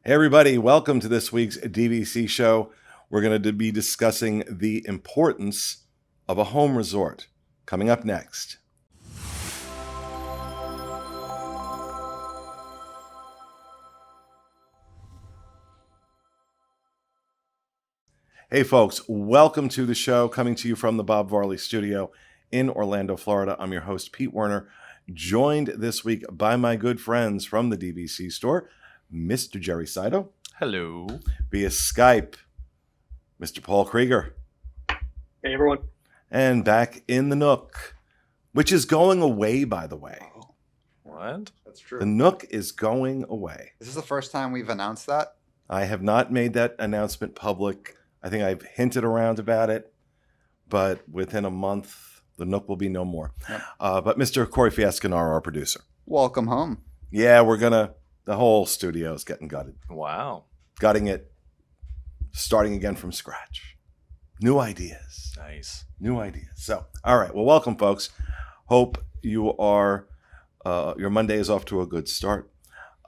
Hey everybody, welcome to this week's DVC show. We're going to be discussing the importance of a home resort. Coming up next. Hey folks, welcome to the show, coming to you from the Bob Varley studio in Orlando, Florida. I'm your host, Pete Werner, joined this week by my good friends from the DVC Store, Mr. Jerry Saito. Hello. Via Skype, Mr. Paul Krieger. Hey, everyone. And back in the Nook, which is going away, by the way. What? That's true. The Nook is going away. Is this the first time we've announced that? I have not made that announcement public. I think I've hinted around about it, but within a month, the Nook will be no more. Yep. But Mr. Corey Fiascanar, our producer. Welcome home. Yeah, the whole studio is getting gutted. Wow. Gutting it, starting again from scratch. New ideas. Nice. New ideas. So, all right. Well, welcome, folks. Hope you are, your Monday is off to a good start.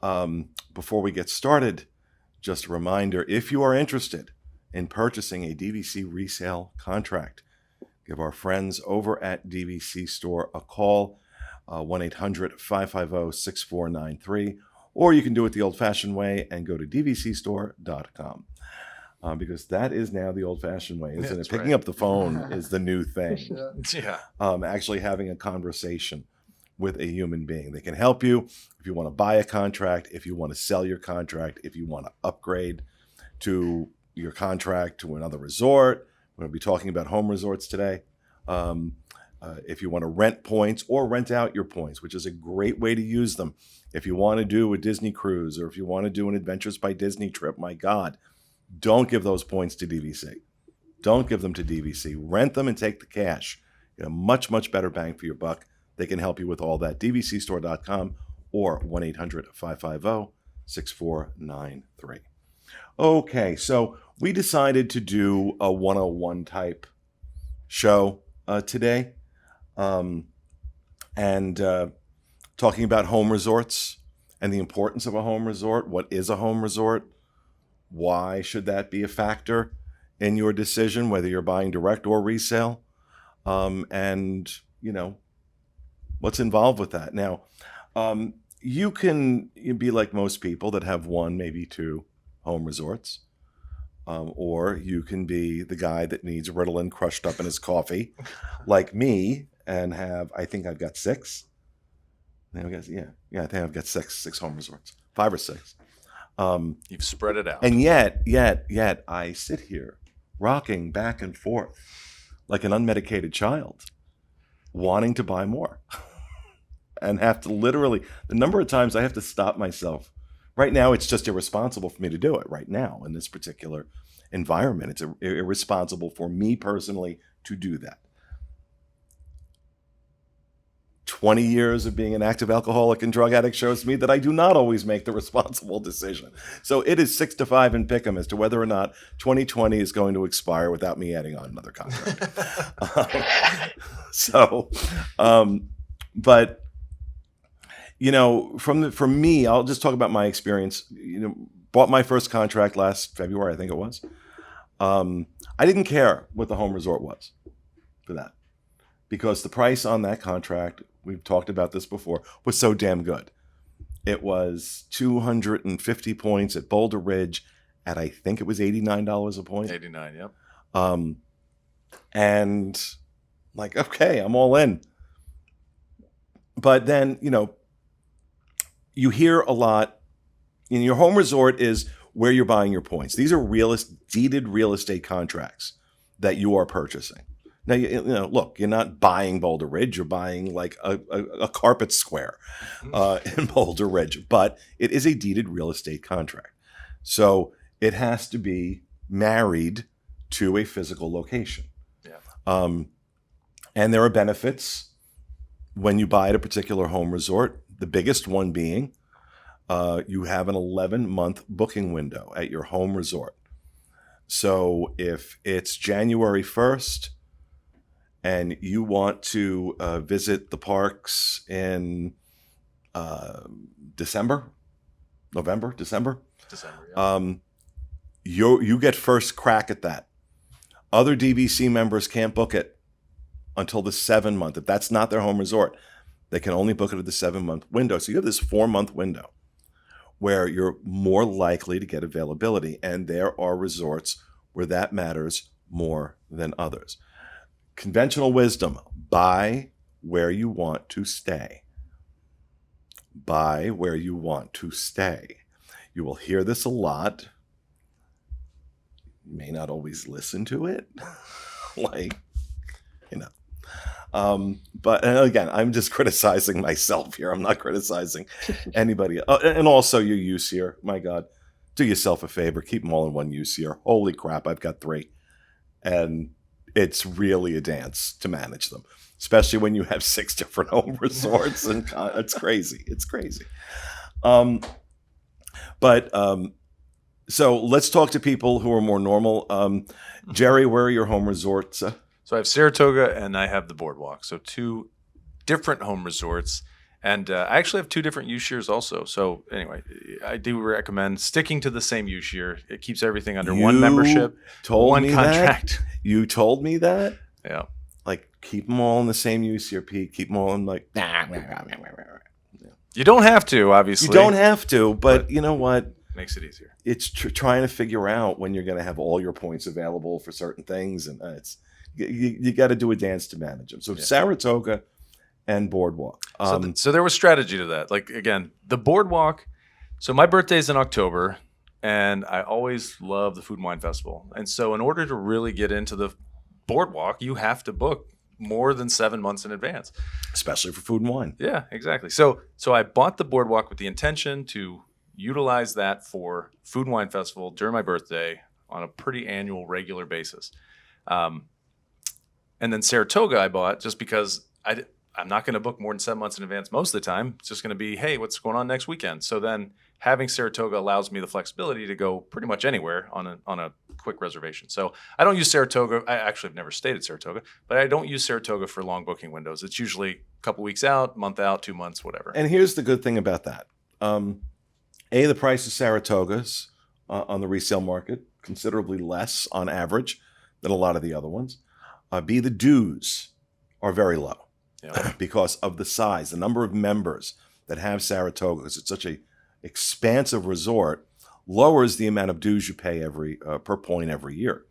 Before we get started, just a reminder, if you are interested in purchasing a DVC resale contract, give our friends over at DVC Store a call, 1-800-550-6493, or you can do it the old-fashioned way and go to dvcstore.com. Because that is now the old-fashioned way, isn't it? Picking up the phone is the new thing. Yeah. Actually having a conversation with a human being. They can help you if you want to buy a contract, if you want to sell your contract, if you want to upgrade to your contract to another resort. We're going to be talking about home resorts today. If you want to rent points or rent out your points, which is a great way to use them. If you want to do a Disney cruise or if you want to do an Adventures by Disney trip, my God, don't give those points to DVC. Don't give them to DVC. Rent them and take the cash. Get a much, much better bang for your buck. They can help you with all that. DVCstore.com or 1-800-550-6493. Okay, so we decided to do a 101 type show today. Talking about home resorts and the importance of a home resort. What is a home resort? Why should that be a factor in your decision, whether you're buying direct or resale? And, you know, what's involved with that? Now, you can be like most people that have one, maybe two home resorts. Or you can be the guy that needs Ritalin crushed up in his coffee, like me, and I think I've got six. I think I've got six home resorts, 5 or 6. You've spread it out. And yet I sit here rocking back and forth like an unmedicated child, wanting to buy more and have to literally, the number of times I have to stop myself. Right now, it's just irresponsible for me to do it right now in this particular environment. It's irresponsible for me personally to do that. 20 years of being an active alcoholic and drug addict shows me that I do not always make the responsible decision. So it is 6-5 in pick'em as to whether or not 2020 is going to expire without me adding on another contract. But you know, for me, I'll just talk about my experience. You know, bought my first contract last February, I think it was. I didn't care what the home resort was for that, because the price on that contract, we've talked about this before, was so damn good. It was 250 points at Boulder Ridge at, I think it was $89 a point. 89, yep. And like, okay, I'm all in. But then, you know, you hear a lot, in your home resort is where you're buying your points. These are deeded real estate contracts that you are purchasing. Now, you know, look, you're not buying Boulder Ridge. You're buying like a carpet square in Boulder Ridge, but it is a deeded real estate contract. So it has to be married to a physical location. Yeah. And there are benefits when you buy at a particular home resort. The biggest one being you have an 11-month booking window at your home resort. So if it's January 1st and you want to visit the parks in December, December. Yeah. You get first crack at that. Other DVC members can't book it until the 7-month. If that's not their home resort, they can only book it at the 7-month window. So you have this 4-month window where you're more likely to get availability. And there are resorts where that matters more than others. Conventional wisdom, buy where you want to stay. Buy where you want to stay. You will hear this a lot. You may not always listen to it. But and again, I'm just criticizing myself here. I'm not criticizing anybody. And also your use here. My God, do yourself a favor. Keep them all in one use here. Holy crap, I've got 3. And it's really a dance to manage them, especially when you have 6 different home resorts. And it's crazy. It's crazy. So let's talk to people who are more normal. Jerry, where are your home resorts? So I have Saratoga and I have the Boardwalk. So 2 different home resorts. And I actually have 2 different use years also. So anyway, I do recommend sticking to the same use year. It keeps everything under one membership, one contract. You told me that? Yeah. Like, keep them all in the same use year, Pete. Keep them all in You don't have to, obviously. You don't have to, but you know what? Makes it easier. It's trying to figure out when you're going to have all your points available for certain things. And you got to do a dance to manage them. So Saratoga and Boardwalk. So there was strategy to that. Like, again, the Boardwalk. So my birthday's in October, and I always love the Food and Wine Festival. And so in order to really get into the Boardwalk, you have to book more than 7 months in advance. Especially for food and wine. Yeah, exactly. So I bought the Boardwalk with the intention to utilize that for Food and Wine Festival during my birthday on a pretty annual, regular basis. And then Saratoga I bought just because I'm not going to book more than 7 months in advance most of the time. It's just going to be, hey, what's going on next weekend? So then having Saratoga allows me the flexibility to go pretty much anywhere on a quick reservation. So I don't use Saratoga. I actually have never stayed at Saratoga, but I don't use Saratoga for long booking windows. It's usually a couple weeks out, month out, 2 months, whatever. And here's the good thing about that. The price of Saratogas on the resale market, considerably less on average than a lot of the other ones. B, the dues are very low because of the size, the number of members that have Saratoga, because it's such a expansive resort, lowers the amount of dues you pay every per point every year.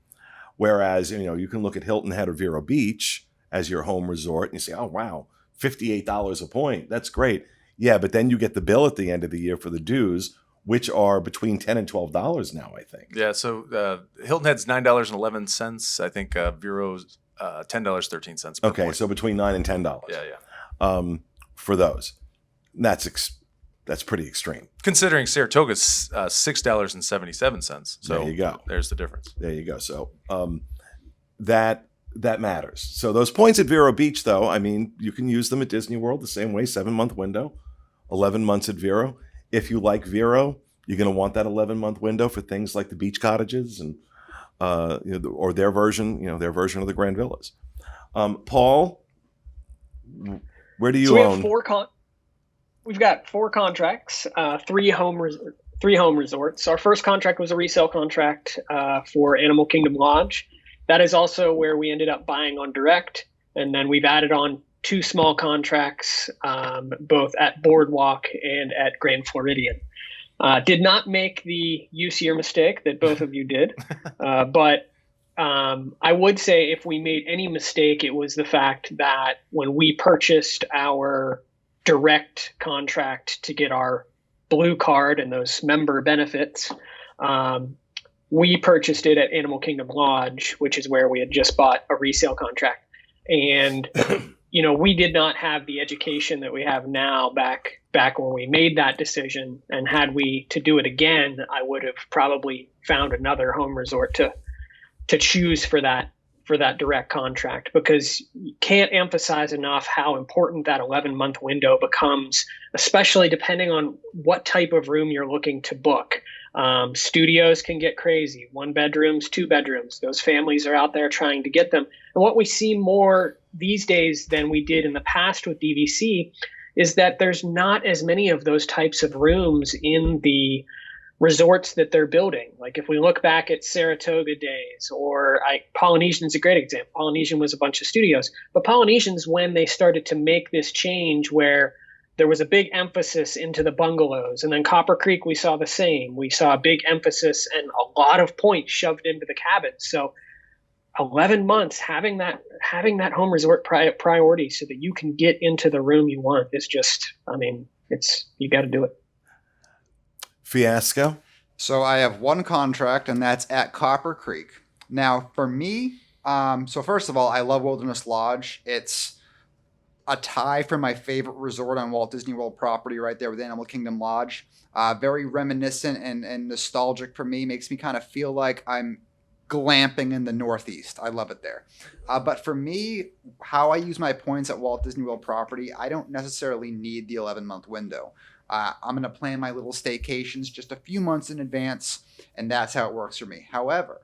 Whereas, you can look at Hilton Head or Vero Beach as your home resort and you say, oh, wow, $58 a point. That's great. Yeah, but then you get the bill at the end of the year for the dues, which are between $10 and $12 now, I think. Yeah, so Hilton Head's $9.11. I think Vero's $10.13 per point. So between $9 and $10. Yeah. For those. That's pretty extreme. Considering Saratoga's $6.77. So there you go. There's the difference. There you go. So that matters. So those points at Vero Beach, though, I mean, you can use them at Disney World the same way, 7-month window, 11 months at Vero. If you like Vero, you're going to want that 11-month window for things like the beach cottages and or their version of the Grand Villas. Paul, where do you own? We've got 4 contracts, 3 home resorts. Our first contract was a resale contract for Animal Kingdom Lodge. That is also where we ended up buying on direct, and then we've added on 2 small contracts, both at Boardwalk and at Grand Floridian. Did not make the use year mistake that both of you did, but I would say if we made any mistake, it was the fact that when we purchased our direct contract to get our blue card and those member benefits, we purchased it at Animal Kingdom Lodge, which is where we had just bought a resale contract. And we did not have the education that we have now back when we made that decision. And had we to do it again, I would have probably found another home resort to choose for that direct contract, because you can't emphasize enough how important that 11-month window becomes, especially depending on what type of room you're looking to book. Studios can get crazy, 1 bedrooms, 2 bedrooms. Those families are out there trying to get them. And what we see more these days than we did in the past with DVC is that there's not as many of those types of rooms in the resorts that they're building. Like if we look back at Saratoga days, or Polynesian's a great example. Polynesian was a bunch of studios, but Polynesian's when they started to make this change where there was a big emphasis into the bungalows. And then Copper Creek, we saw the same. We saw a big emphasis and a lot of points shoved into the cabins. So 11 months having that home resort priority so that you can get into the room you want is just, I mean, you got to do it. Fiasco. So I have one contract, and that's at Copper Creek. Now, for me, so first of all, I love Wilderness Lodge. It's a tie for my favorite resort on Walt Disney World property right there with Animal Kingdom Lodge. Very reminiscent and nostalgic for me. Makes me kind of feel like I'm glamping in the Northeast. I love it there. But for me, how I use my points at Walt Disney World property, I don't necessarily need the 11-month window. I'm going to plan my little staycations just a few months in advance, and that's how it works for me. However,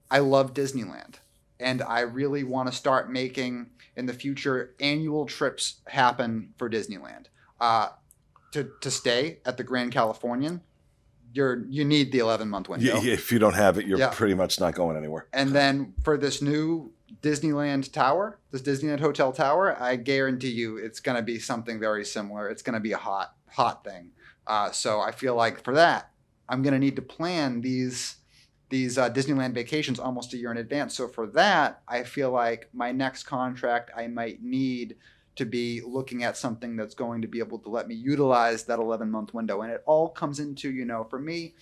I love Disneyland, and I really want to start making, in the future, annual trips happen for Disneyland. To stay at the Grand Californian, you need the 11-month window. If you don't have it, you're Yeah. pretty much not going anywhere. And then for this new Disneyland Tower, this Disneyland Hotel Tower, I guarantee you it's going to be something very similar. It's going to be a hot thing. So I feel like for that, I'm going to need to plan these Disneyland vacations almost a year in advance. So for that, I feel like my next contract, I might need to be looking at something that's going to be able to let me utilize that 11-month window. And it all comes into, for me,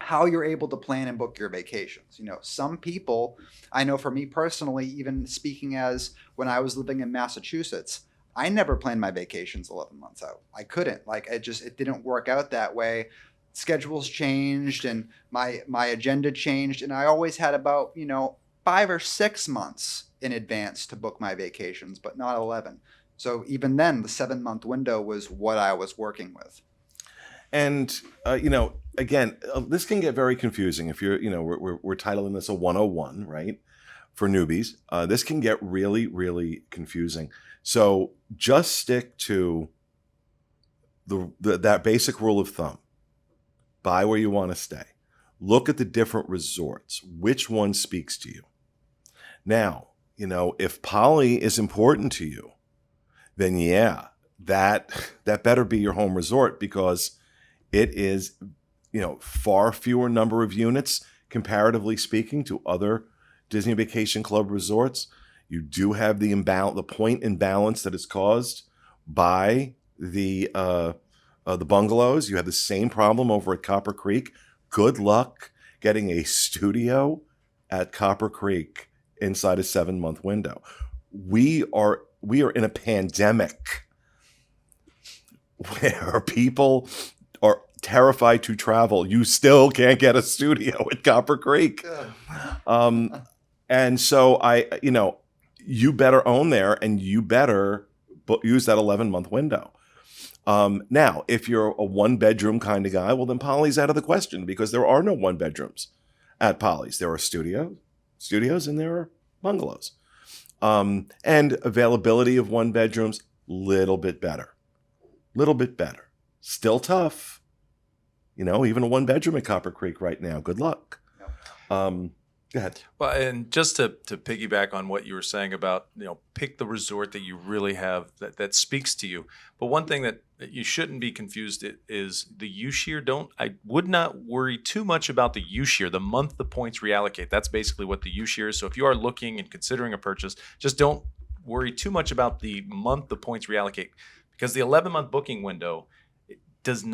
how you're able to plan and book your vacations. Some people, I know for me personally, even speaking as when I was living in Massachusetts, I never planned my vacations 11 months out. I couldn't. It didn't work out that way. Schedules changed and my agenda changed. And I always had about, 5 or 6 months in advance to book my vacations, but not 11. So even then, the 7-month window was what I was working with. And, again, this can get very confusing if you're, we're titling this a 101, right? For newbies. This can get really, really confusing. So just stick to that basic rule of thumb. Buy where you want to stay. Look at the different resorts. Which one speaks to you? Now, if Poly is important to you, then yeah, that better be your home resort, because it is, far fewer number of units comparatively speaking to other Disney Vacation Club resorts. You do have the point imbalance that is caused by the bungalows. You have the same problem over at Copper Creek. Good luck getting a studio at Copper Creek inside a 7-month window. We are in a pandemic where people are terrified to travel. You still can't get a studio at Copper Creek. And so you better own there, and you better use that 11-month window. Now, if you're a 1-bedroom kind of guy, well, then Poly's out of the question, because there are no 1-bedrooms at Poly's. There are studios and there are bungalows. And availability of 1-bedrooms, little bit better. Still tough. Even a 1-bedroom at Copper Creek right now. Good luck. Go ahead. Well, and just to piggyback on what you were saying about, pick the resort that you really have that speaks to you. But one thing that you shouldn't be confused is the Usher. I would not worry too much about the Usher, the month the points reallocate. That's basically what the Usher is. So if you are looking and considering a purchase, just don't worry too much about the month the points reallocate, because the 11-month booking window, it's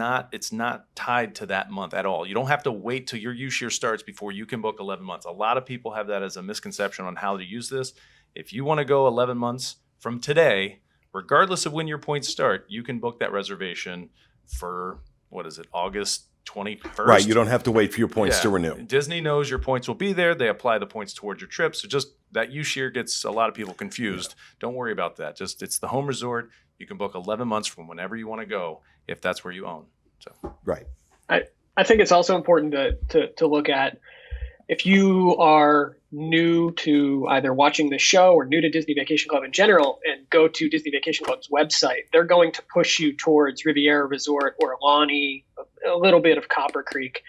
not tied to that month at all. You don't have to wait till your use year starts before you can book 11 months. A lot of people have that as a misconception on how to use this. If you want to go 11 months from today, regardless of when your points start, you can book that reservation for, August 21st? Right. You don't have to wait for your points to renew. Disney knows your points will be there. They apply the points towards your trip. So just that use year gets a lot of people confused. Yeah. Don't worry about that. It's the home resort. You can book 11 months from whenever you want to go, if that's where you own. So right. I think it's also important to look at, if you are new to either watching the show or new to Disney Vacation Club in general, and go to Disney Vacation Club's website, they're going to push you towards Riviera Resort or Alani, a little bit of Copper Creek.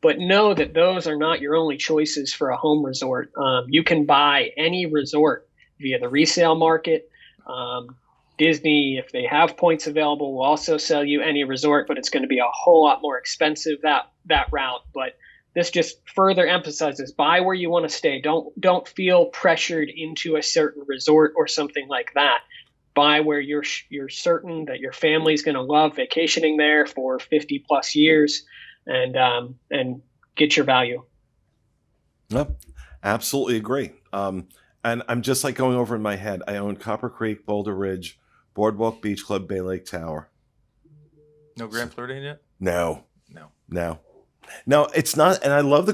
But know that those are not your only choices for a home resort. You can buy any resort via the resale market. Disney, if they have points available, will also sell you any resort, but it's going to be a whole lot more expensive that route. But this just further emphasizes buy where you want to stay. Don't feel pressured into a certain resort or something like that. Buy where you're certain that your family's going to love vacationing there for 50 plus years, and get your value. Yep, absolutely agree. And I'm just like going over in my head. I own Copper Creek, Boulder Ridge, Boardwalk Beach Club, Bay Lake Tower. No Grand Floridian yet? No, it's not. And I love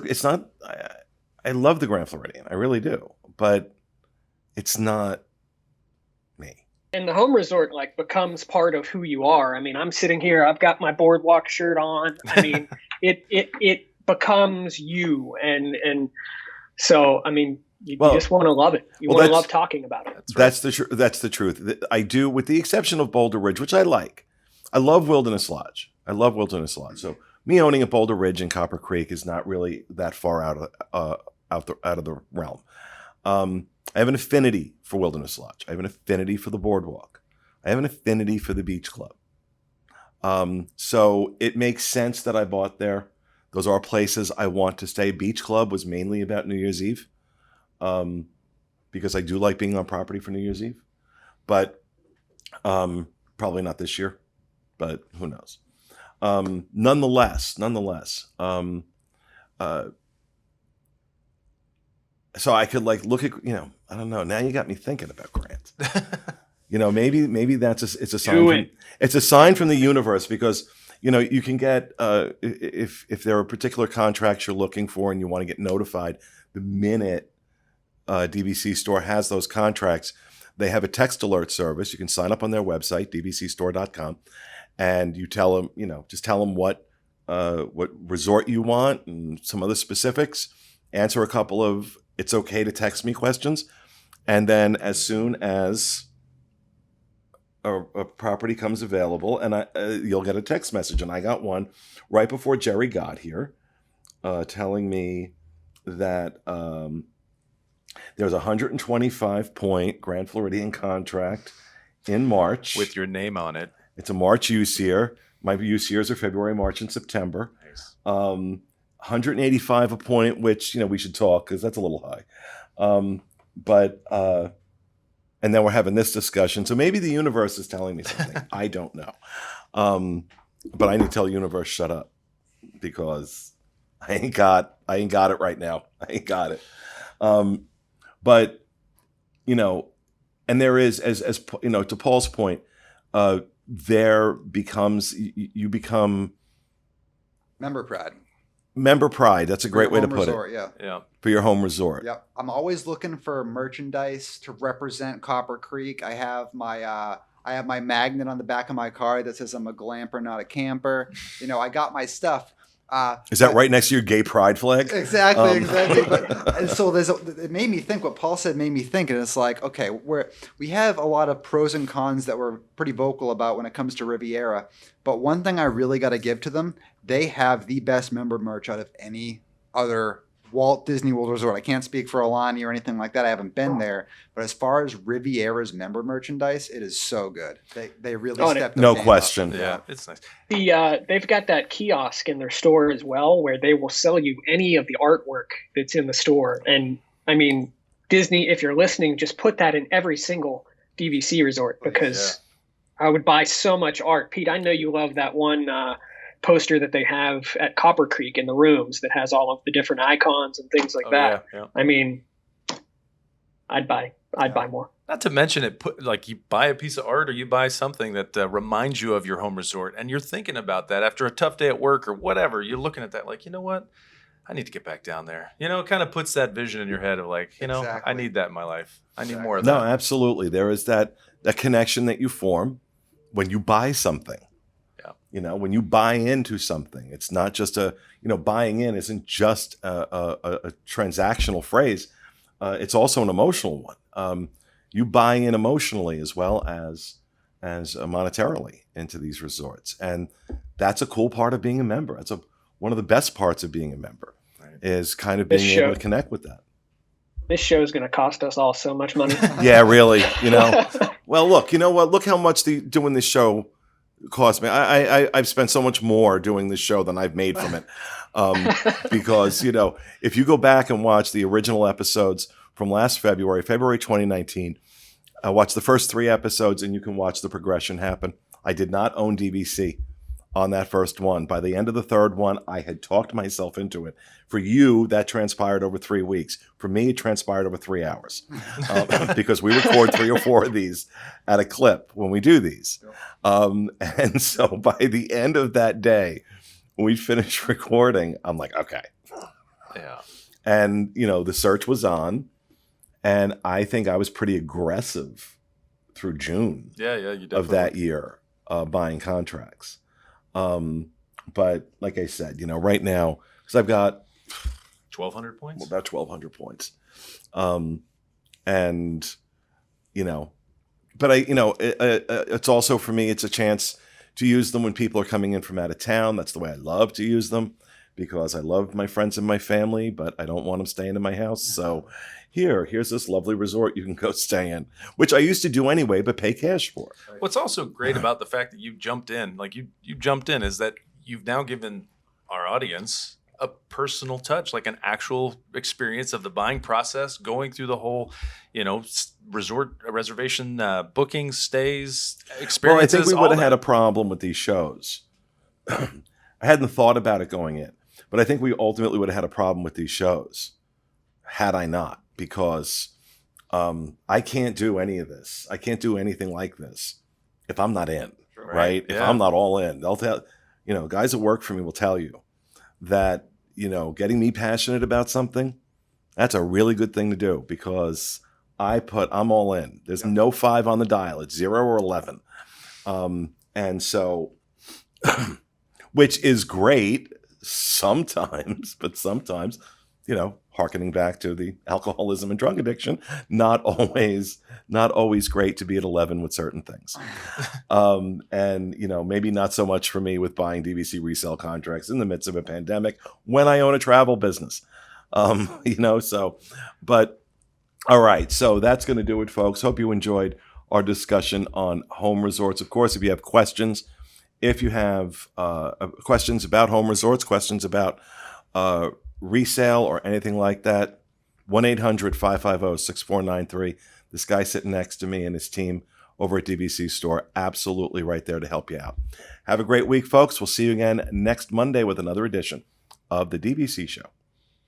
I love the Grand Floridian. I really do. But it's not me. And the home resort becomes part of who you are. I mean, I'm sitting here, I've got my Boardwalk shirt on. I mean, it becomes you. And so, I mean, you just want to love it. You want to love talking about it. That's the truth. I do, with the exception of Boulder Ridge, which I like. I love Wilderness Lodge. So me owning a Boulder Ridge and Copper Creek is not really that far out of the realm. I have an affinity for Wilderness Lodge. I have an affinity for the Boardwalk. I have an affinity for the Beach Club. So it makes sense that I bought there. Those are places I want to stay. Beach Club was mainly about New Year's Eve, because I do like being on property for New Year's Eve. But probably not this year, but who knows? Nonetheless. So I could look at, I don't know. Now you got me thinking about Grant. Maybe it's a sign. It's a sign from the universe, because you can get if there are particular contracts you're looking for and you want to get notified the minute DVC Store has those contracts. They have a text alert service. You can sign up on their website, dvcstore.com, and you tell them, just tell them what resort you want and some other specifics. Answer a couple of "it's okay to text me" questions, and then as soon as a property comes available, and you'll get a text message. And I got one right before Jerry got here, telling me that there's a 125-point Grand Floridian contract in March with your name on it. It's a March use year. My use years are February, March, and September. Nice. 185 a point, which we should talk, because that's a little high. And then we're having this discussion. So maybe the universe is telling me something. I don't know. But I need to tell the universe, shut up, because I ain't got it right now. I ain't got it. But and there is, as to Paul's point, there becomes, you become member pride. Member pride. That's a great way to put resort, it. Yeah. For your home resort. Yep. I'm always looking for merchandise to represent Copper Creek. I have my magnet on the back of my car that says I'm a glamper, not a camper. I got my stuff. Is that right next to your gay pride flag? Exactly. But so it made me think. What Paul said made me think, and it's like, okay, we have a lot of pros and cons that we're pretty vocal about when it comes to Riviera. But one thing I really got to give to them, they have the best member merch out of any other Walt Disney World resort. I can't speak for Alani or anything like that. I haven't been there. But as far as Riviera's member merchandise, it is so good. They really stepped up. No question. Yeah, it's nice. They've got that kiosk in their store as well, where they will sell you any of the artwork that's in the store. And I mean, Disney, if you're listening, just put that in every single DVC resort, because I would buy so much art. Pete, I know you love that one poster that they have at Copper Creek in the rooms that has all of the different icons and things like that. Yeah. I mean, I'd buy more. Not to mention you buy a piece of art or you buy something that reminds you of your home resort, and you're thinking about that after a tough day at work or whatever. You're looking at that you know what? I need to get back down there. It kind of puts that vision in your head of Exactly. I need that in my life. I need more of that. No, absolutely. There is that connection that you form when you buy something. When you buy into something, it's not just buying in isn't just a transactional phrase. It's also an emotional one. You buy in emotionally as well as monetarily into these resorts. And that's a cool part of being a member. That's one of the best parts of being a member, Right. is kind of This being able show- to connect with that. This show is going to cost us all so much money. Yeah, really. Well, look, you know what? Look how much doing this show cost me. I've spent so much more doing this show than I've made from it. Because, if you go back and watch the original episodes from last February 2019, watch the first 3 episodes and you can watch the progression happen. I did not own DVC on that first one. By the end of the third one, I had talked myself into it. For you, that transpired over 3 weeks. For me, it transpired over 3 hours, because we record 3 or 4 of these at a clip when we do these. And so by the end of that day, when we finished recording, I'm like, okay. Yeah. And, the search was on, and I think I was pretty aggressive through June Yeah, you definitely of that year, buying contracts. But like I said, right now, because I've got 1,200 points. about 1,200 points. And, but it's also for me, it's a chance to use them when people are coming in from out of town. That's the way I love to use them, because I love my friends and my family, but I don't want them staying in my house. So here's this lovely resort you can go stay in, which I used to do anyway, but pay cash for. What's also great about the fact that you jumped in, like you jumped in, is that you've now given our audience a personal touch, like an actual experience of the buying process, going through the whole, resort reservation, booking, stays, experiences. Well, I think we all would have that. had a problem with these shows. I hadn't thought about it going in, but I think we ultimately would have had a problem with these shows had I not, because I can't do any of this. I can't do anything like this if I'm not in, right? If Yeah. I'm not all in. They'll tell, guys that work for me will tell you that, getting me passionate about something, that's a really good thing to do, because I'm all in. There's no 5 on the dial. It's 0 or 11. And so, which is great sometimes, but sometimes, hearkening back to the alcoholism and drug addiction, not always great to be at 11 with certain things. And, maybe not so much for me with buying DVC resale contracts in the midst of a pandemic when I own a travel business. But all right. So that's going to do it, folks. Hope you enjoyed our discussion on home resorts. Of course, if you have questions, questions about home resorts, questions about resale or anything like that, 1-800-550-6493. This guy sitting next to me and his team over at DVC Store, absolutely right there to help you out. Have a great week, folks. We'll see you again next Monday with another edition of the DVC Show.